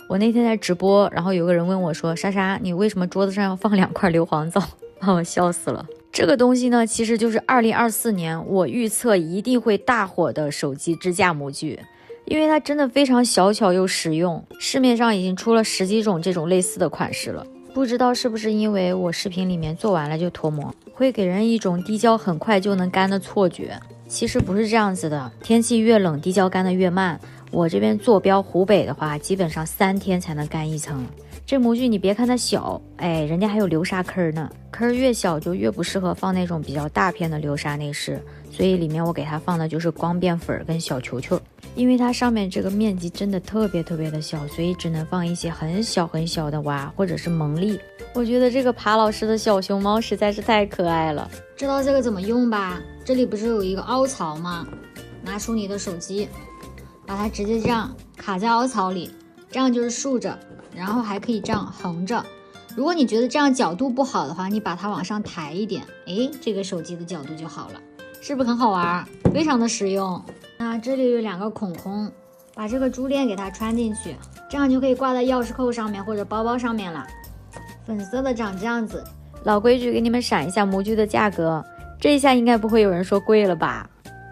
我那天在直播，然后有个人问我说：“莎莎，你为什么桌子上要放2块硫磺皂？”把我笑死了。这个东西呢，其实就是2024年我预测一定会大火的手机支架模具，因为它真的非常小巧又实用，市面上已经出了10几种这种类似的款式了。不知道是不是因为我视频里面做完了就脱模，会给人一种滴胶很快就能干的错觉。其实不是这样子的，天气越冷，滴胶干的越慢。我这边坐标湖北的话，基本上3天才能干一层。这模具你别看它小，人家还有流沙坑呢，坑越小就越不适合放那种比较大片的流沙内饰，所以里面我给它放的就是光变粉跟小球球。因为它上面这个面积真的特别的小，所以只能放一些很小的蛙或者是蒙粒。我觉得这个爬老师的小熊猫实在是太可爱了。知道这个怎么用吧？这里不是有一个凹槽吗？拿出你的手机，把它直接这样卡在凹槽里，这样就是竖着，然后还可以这样横着。如果你觉得这样角度不好的话，你把它往上抬一点，这个手机的角度就好了，是不是很好玩？非常的实用。那这里有2个孔孔，把这个珠链给它穿进去，这样就可以挂在钥匙扣上面或者包包上面了。粉色的长这样子。老规矩，给你们闪一下模具的价格，这一下应该不会有人说贵了吧？